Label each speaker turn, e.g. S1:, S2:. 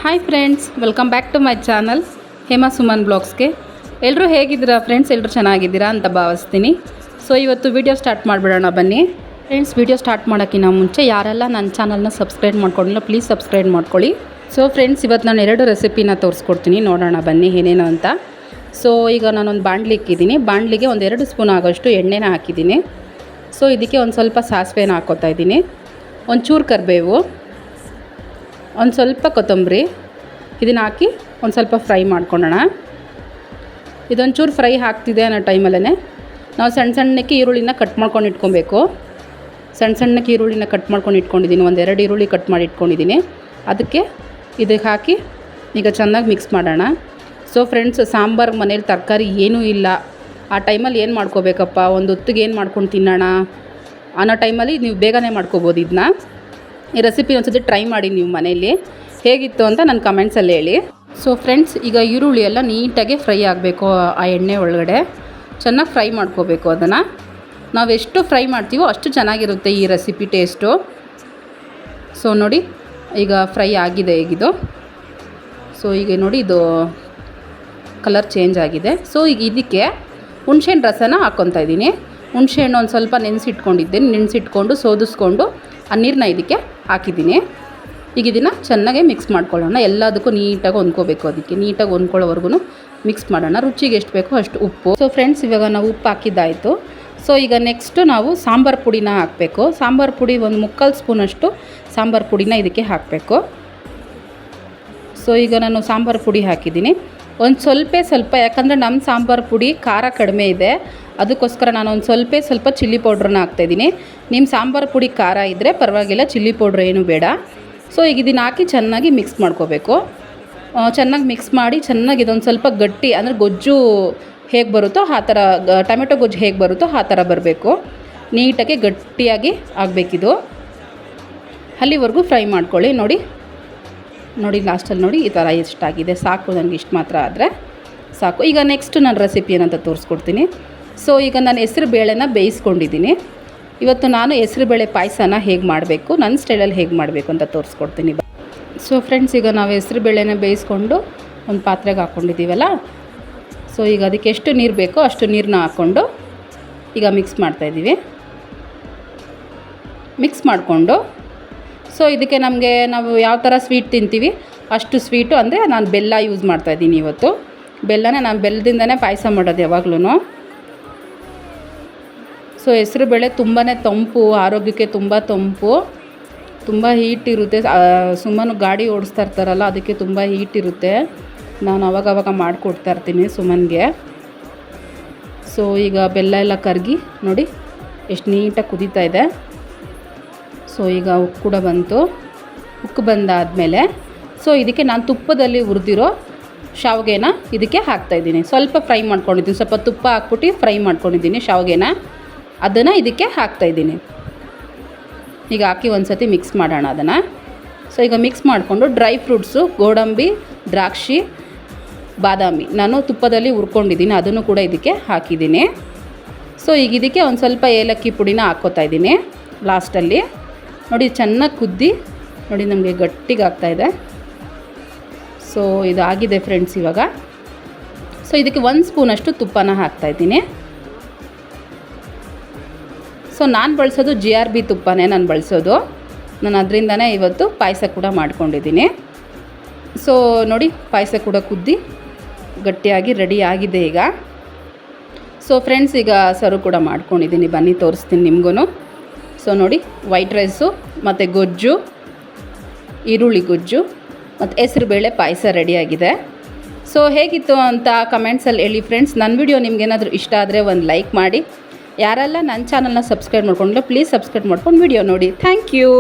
S1: Hi friends, welcome back to my channel Hema Suman ಬ್ಲಾಗ್ಸ್ಗೆ. ಎಲ್ಲರೂ ಹೇಗಿದ್ದೀರಾ ಫ್ರೆಂಡ್ಸ್? ಎಲ್ಲರೂ ಚೆನ್ನಾಗಿದ್ದೀರಾ ಅಂತ ಭಾವಿಸ್ತೀನಿ. ಸೊ ಇವತ್ತು ವಿಡಿಯೋ ಸ್ಟಾರ್ಟ್ ಮಾಡಿಬಿಡೋಣ ಬನ್ನಿ ಫ್ರೆಂಡ್ಸ್. ವಿಡಿಯೋ ಸ್ಟಾರ್ಟ್ ಮಾಡೋಕ್ಕಿಂತ ಮುಂಚೆ ಯಾರೆಲ್ಲ ನನ್ನ ಚಾನಲ್ನ ಸಬ್ಸ್ಕ್ರೈಬ್ ಮಾಡ್ಕೊಂಡಿಲ್ಲ ಪ್ಲೀಸ್ ಸಬ್ಸ್ಕ್ರೈಬ್ ಮಾಡ್ಕೊಳ್ಳಿ. ಸೊ ಫ್ರೆಂಡ್ಸ್, ಇವತ್ತು ನಾನು 2 ರೆಸಿಪಿನ ತೋರಿಸ್ಕೊಡ್ತೀನಿ, ನೋಡೋಣ ಬನ್ನಿ ಏನೇನು ಅಂತ. ಸೊ ಈಗ ನಾನೊಂದು ಬಾಣಲಿ ಇಕ್ಕಿದ್ದೀನಿ. ಬಾಣಲಿಗೆ ಒಂದು 2 ಸ್ಪೂನ್ ಆಗೋಷ್ಟು ಎಣ್ಣೆನ ಹಾಕಿದ್ದೀನಿ. ಸೊ ಇದಕ್ಕೆ ಒಂದು ಸ್ವಲ್ಪ ಸಾಸಿವೆನ ಹಾಕ್ಕೋತಾ ಇದ್ದೀನಿ, ಒಂಚೂರು ಕರಿಬೇವು, ಒಂದು ಸ್ವಲ್ಪ ಕೊತ್ತಂಬರಿ, ಇದನ್ನು ಹಾಕಿ ಒಂದು ಸ್ವಲ್ಪ ಫ್ರೈ ಮಾಡ್ಕೊಳ್ಳೋಣ. ಇದೊಂಚೂರು ಫ್ರೈ ಆಗ್ತಿದೆ ಅನ್ನೋ ಟೈಮಲ್ಲೇ ನಾವು ಸಣ್ಣಕ್ಕೆ ಈರುಳ್ಳಿನ ಕಟ್ ಮಾಡ್ಕೊಂಡು ಇಟ್ಕೊಬೇಕು. ಸಣ್ಣಕ್ಕೆ ಈರುಳ್ಳಿನ ಕಟ್ ಮಾಡ್ಕೊಂಡು ಇಟ್ಕೊಂಡಿದ್ದೀನಿ, 1-2 ಈರುಳ್ಳಿ ಕಟ್ ಮಾಡಿ ಇಟ್ಕೊಂಡಿದ್ದೀನಿ. ಅದಕ್ಕೆ ಇದಕ್ಕೆ ಹಾಕಿ ಈಗ ಚೆನ್ನಾಗಿ ಮಿಕ್ಸ್ ಮಾಡೋಣ. ಸೊ ಫ್ರೆಂಡ್ಸ್, ಸಾಂಬಾರು ಮನೇಲಿ ತರಕಾರಿ ಏನೂ ಇಲ್ಲ, ಆ ಟೈಮಲ್ಲಿ ಏನು ಮಾಡ್ಕೋಬೇಕಪ್ಪ, ಒಂದು ಹೊತ್ತಿಗೆ ಏನು ಮಾಡ್ಕೊಂಡು ತಿನ್ನೋಣ ಅನ್ನೋ ಟೈಮಲ್ಲಿ ನೀವು ಬೇಗನೆ ಮಾಡ್ಕೋಬೋದು. ಇದನ್ನ ಈ ರೆಸಿಪಿ ಒಂದ್ಸತಿ ಟ್ರೈ ಮಾಡಿ ನೀವು ಮನೆಯಲ್ಲಿ, ಹೇಗಿತ್ತು ಅಂತ ನನ್ನ ಕಮೆಂಟ್ಸಲ್ಲಿ ಹೇಳಿ. ಸೊ ಫ್ರೆಂಡ್ಸ್, ಈಗ ಈರುಳ್ಳಿ ಎಲ್ಲ ನೀಟಾಗಿ ಫ್ರೈ ಆಗಬೇಕು. ಆ ಎಣ್ಣೆ ಒಳಗಡೆ ಚೆನ್ನಾಗಿ ಫ್ರೈ ಮಾಡ್ಕೋಬೇಕು. ಅದನ್ನು ನಾವು ಎಷ್ಟು ಫ್ರೈ ಮಾಡ್ತೀವೋ ಅಷ್ಟು ಚೆನ್ನಾಗಿರುತ್ತೆ ಈ ರೆಸಿಪಿ ಟೇಸ್ಟು. ಸೊ ನೋಡಿ, ಈಗ ಫ್ರೈ ಆಗಿದೆ ಈಗಿದು. ಸೊ ಈಗ ನೋಡಿ, ಇದು ಕಲರ್ ಚೇಂಜ್ ಆಗಿದೆ. ಸೊ ಈಗ ಇದಕ್ಕೆ ಹುಣಸೆಹಣ್ಣು ರಸನ ಹಾಕ್ಕೊತಾ ಇದ್ದೀನಿ. ಹುಣಸೆಹಣ್ಣು ಒಂದು ಸ್ವಲ್ಪ ನೆನೆಸಿಟ್ಕೊಂಡು ಸೋದಿಸ್ಕೊಂಡು ಆ ನೀರನ್ನ ಇದಕ್ಕೆ ಹಾಕಿದ್ದೀನಿ. ಈಗ ಇದನ್ನು ಚೆನ್ನಾಗಿ ಮಿಕ್ಸ್ ಮಾಡ್ಕೊಳ್ಳೋಣ. ಎಲ್ಲದಕ್ಕೂ ನೀಟಾಗಿ ಹೊಂದ್ಕೋಬೇಕು. ಅದಕ್ಕೆ ನೀಟಾಗಿ ಹೊಂದ್ಕೊಳ್ಳೋವರೆಗೂ ಮಿಕ್ಸ್ ಮಾಡೋಣ. ರುಚಿಗೆ ಎಷ್ಟು ಬೇಕೋ ಅಷ್ಟು ಉಪ್ಪು. ಸೊ ಫ್ರೆಂಡ್ಸ್, ಇವಾಗ ನಾವು ಉಪ್ಪು ಹಾಕಿದ್ದಾಯಿತು. ಸೊ ಈಗ ನೆಕ್ಸ್ಟು ನಾವು ಸಾಂಬಾರು ಪುಡಿನ ಹಾಕಬೇಕು. ಸಾಂಬಾರು ಪುಡಿ ಒಂದು 3/4 ಸ್ಪೂನಷ್ಟು ಸಾಂಬಾರು ಪುಡಿನ ಇದಕ್ಕೆ ಹಾಕಬೇಕು. ಸೊ ಈಗ ನಾನು ಸಾಂಬಾರು ಪುಡಿ ಹಾಕಿದ್ದೀನಿ ಒಂದು ಸ್ವಲ್ಪ, ಯಾಕಂದರೆ ನಮ್ಮ ಸಾಂಬಾರು ಪುಡಿ ಖಾರ ಕಡಿಮೆ ಇದೆ, ಅದಕ್ಕೋಸ್ಕರ ನಾನು ಒಂದು ಸ್ವಲ್ಪ ಚಿಲ್ಲಿ ಪೌಡ್ರನ್ನ ಹಾಕ್ತಾಯಿದ್ದೀನಿ. ನಿಮ್ಮ ಸಾಂಬಾರು ಪುಡಿ ಖಾರ ಇದ್ದರೆ ಪರವಾಗಿಲ್ಲ, ಚಿಲ್ಲಿ ಪೌಡ್ರ್ ಏನು ಬೇಡ. ಸೊ ಈಗ ಇದನ್ನು ಹಾಕಿ ಚೆನ್ನಾಗಿ ಮಿಕ್ಸ್ ಮಾಡ್ಕೋಬೇಕು. ಚೆನ್ನಾಗಿ ಮಿಕ್ಸ್ ಮಾಡಿ ಚೆನ್ನಾಗಿ ಇದೊಂದು ಸ್ವಲ್ಪ ಗಟ್ಟಿ, ಅಂದರೆ ಗೊಜ್ಜು ಹೇಗೆ ಬರುತ್ತೋ ಆ ಥರ, ಟೊಮೆಟೊ ಗೊಜ್ಜು ಹೇಗೆ ಬರುತ್ತೋ ಆ ಥರ ಬರಬೇಕು. ನೀಟಾಗಿ ಗಟ್ಟಿಯಾಗಿ ಆಗಬೇಕಿದು. ಅಲ್ಲಿವರೆಗೂ ಫ್ರೈ ಮಾಡ್ಕೊಳ್ಳಿ. ನೋಡಿ ಲಾಸ್ಟಲ್ಲಿ ನೋಡಿ ಈ ಥರ ಎಷ್ಟಾಗಿದೆ, ಸಾಕು, ನನಗೆ ಇಷ್ಟು ಮಾತ್ರ ಆದರೆ ಸಾಕು. ಈಗ ನೆಕ್ಸ್ಟ್ ನಾನು ರೆಸಿಪಿ ಏನಂತ ತೋರಿಸ್ಕೊಡ್ತೀನಿ. ಸೊ ಈಗ ನಾನು ಹೆಸ್ರು ಬೇಳೆನ ಬೇಯಿಸ್ಕೊಂಡಿದ್ದೀನಿ. ಇವತ್ತು ನಾನು ಹೆಸ್ರು ಬೇಳೆ ಪಾಯಸನ ಹೇಗೆ ಮಾಡಬೇಕು, ನನ್ನ ಸ್ಟೈಲಲ್ಲಿ ಹೇಗೆ ಮಾಡಬೇಕು ಅಂತ ತೋರಿಸ್ಕೊಡ್ತೀನಿ. ಸೊ ಫ್ರೆಂಡ್ಸ್, ಈಗ ನಾವು ಹೆಸ್ರು ಬೇಳೆನ ಬೇಯಿಸ್ಕೊಂಡು ಒಂದು ಪಾತ್ರೆಗೆ ಹಾಕ್ಕೊಂಡಿದ್ದೀವಲ್ಲ, ಸೊ ಈಗ ಅದಕ್ಕೆ ಎಷ್ಟು ನೀರು ಬೇಕೋ ಅಷ್ಟು ನೀರನ್ನ ಹಾಕ್ಕೊಂಡು ಈಗ ಮಿಕ್ಸ್ ಮಾಡ್ತಾಯಿದ್ದೀವಿ. ಮಿಕ್ಸ್ ಮಾಡಿಕೊಂಡು ಸೊ ಇದಕ್ಕೆ ನಾವು ಯಾವ ಥರ ಸ್ವೀಟ್ ತಿಂತೀವಿ ಅಷ್ಟು ಸ್ವೀಟು, ಅಂದರೆ ನಾನು ಬೆಲ್ಲ ಯೂಸ್ ಮಾಡ್ತಾಯಿದ್ದೀನಿ ಇವತ್ತು. ಬೆಲ್ಲನೇ, ನಾನು ಬೆಲ್ಲದಿಂದನೇ ಪಾಯಸ ಮಾಡೋದು ಯಾವಾಗ್ಲೂ. ಸೊ ಹೆಸರುಬೇಳೆ ತುಂಬಾ ತಂಪು, ಆರೋಗ್ಯಕ್ಕೆ ತುಂಬ ತಂಪು, ತುಂಬ ಹೀಟ್ ಇರುತ್ತೆ. ಸುಮ್ಮನೆ ಗಾಡಿ ಓಡಿಸ್ತಾ ಇರ್ತಾರಲ್ಲ, ಅದಕ್ಕೆ ತುಂಬ ಹೀಟ್ ಇರುತ್ತೆ. ನಾನು ಅವಾಗವಾಗ ಮಾಡಿಕೊಡ್ತಾ ಇರ್ತೀನಿ ಸುಮನ್ಗೆ. ಸೊ ಈಗ ಬೆಲ್ಲ ಎಲ್ಲ ಕರಗಿ ನೋಡಿ ಎಷ್ಟು ನೀಟಾಗಿ ಕುದೀತಾ ಇದೆ. ಸೊ ಈಗ ಉಕ್ಕು ಕೂಡ ಬಂತು. ಉಕ್ಕು ಬಂದಾದಮೇಲೆ ಸೊ ಇದಕ್ಕೆ ನಾನು ತುಪ್ಪದಲ್ಲಿ ಹುರಿದಿರೋ ಶಾವಿಗೆನ ಇದಕ್ಕೆ ಹಾಕ್ತಾಯಿದ್ದೀನಿ. ಸ್ವಲ್ಪ ಫ್ರೈ ಮಾಡ್ಕೊಂಡಿದ್ದೀನಿ, ಸ್ವಲ್ಪ ತುಪ್ಪ ಹಾಕ್ಬಿಟ್ಟು ಫ್ರೈ ಮಾಡ್ಕೊಂಡಿದ್ದೀನಿ ಶಾವಿಗೆನ, ಅದನ್ನು ಇದಕ್ಕೆ ಹಾಕ್ತಾಯಿದ್ದೀನಿ. ಈಗ ಹಾಕಿ ಒಂದು ಸತಿ ಮಿಕ್ಸ್ ಮಾಡೋಣ ಅದನ್ನು. ಸೊ ಈಗ ಮಿಕ್ಸ್ ಮಾಡಿಕೊಂಡು ಡ್ರೈ ಫ್ರೂಟ್ಸು, ಗೋಡಂಬಿ, ದ್ರಾಕ್ಷಿ, ಬಾದಾಮಿ ನಾನು ತುಪ್ಪದಲ್ಲಿ ಹುರ್ಕೊಂಡಿದ್ದೀನಿ, ಅದನ್ನು ಕೂಡ ಇದಕ್ಕೆ ಹಾಕಿದ್ದೀನಿ. ಸೊ ಈಗ ಇದಕ್ಕೆ ಒಂದು ಸ್ವಲ್ಪ ಏಲಕ್ಕಿ ಪುಡಿನ ಹಾಕ್ಕೋತಾ ಇದ್ದೀನಿ ಲಾಸ್ಟಲ್ಲಿ. ನೋಡಿ ಚೆನ್ನಾಗಿ ಕುದ್ದಿ ನೋಡಿ ನಮಗೆ ಗಟ್ಟಿಗೆ ಆಗ್ತಾಯಿದೆ. ಸೊ ಇದು ಆಗಿದೆ ಫ್ರೆಂಡ್ಸ್ ಇವಾಗ. ಸೊ ಇದಕ್ಕೆ 1 ಸ್ಪೂನಷ್ಟು ತುಪ್ಪನ ಹಾಕ್ತಾಯಿದ್ದೀನಿ. ಸೊ ನಾನು ಬಳಸೋದು GRB ತುಪ್ಪನೇ ನಾನು ಬಳಸೋದು. ನಾನು ಅದರಿಂದನೇ ಇವತ್ತು ಪಾಯಸ ಕೂಡ ಮಾಡ್ಕೊಂಡಿದ್ದೀನಿ. ಸೊ ನೋಡಿ, ಪಾಯಸ ಕೂಡ ಕುದ್ದಿ ಗಟ್ಟಿಯಾಗಿ ರೆಡಿ ಆಗಿದೆ ಈಗ. ಸೊ ಫ್ರೆಂಡ್ಸ್, ಈಗ ಸರ್ವ್ ಕೂಡ ಮಾಡ್ಕೊಂಡಿದ್ದೀನಿ, ಬನ್ನಿ ತೋರಿಸ್ತೀನಿ ನಿಮಗೂ. ಸೊ ನೋಡಿ, ವೈಟ್ ರೈಸು ಮತ್ತು ಗೊಜ್ಜು, ಈರುಳ್ಳಿ ಗೊಜ್ಜು ಮತ್ತು ಹೆಸರುಬೇಳೆ ಪಾಯಸ ರೆಡಿಯಾಗಿದೆ. ಸೊ ಹೇಗಿತ್ತು ಅಂತ ಕಮೆಂಟ್ಸಲ್ಲಿ ಹೇಳಿ ಫ್ರೆಂಡ್ಸ್. ನನ್ನ ವಿಡಿಯೋ ನಿಮ್ಗೇನಾದರೂ ಇಷ್ಟ ಆದರೆ ಒಂದು ಲೈಕ್ ಮಾಡಿ. ಯಾರೆಲ್ಲ ನನ್ನ ಚಾನಲ್ನ ಸಬ್ಸ್ಕ್ರೈಬ್ ಮಾಡ್ಕೊಂಡಿಲ್ಲ ಪ್ಲೀಸ್ ಸಬ್ಸ್ಕ್ರೈಬ್ ಮಾಡ್ಕೊಂಡು ವಿಡಿಯೋ ನೋಡಿ. Thank you.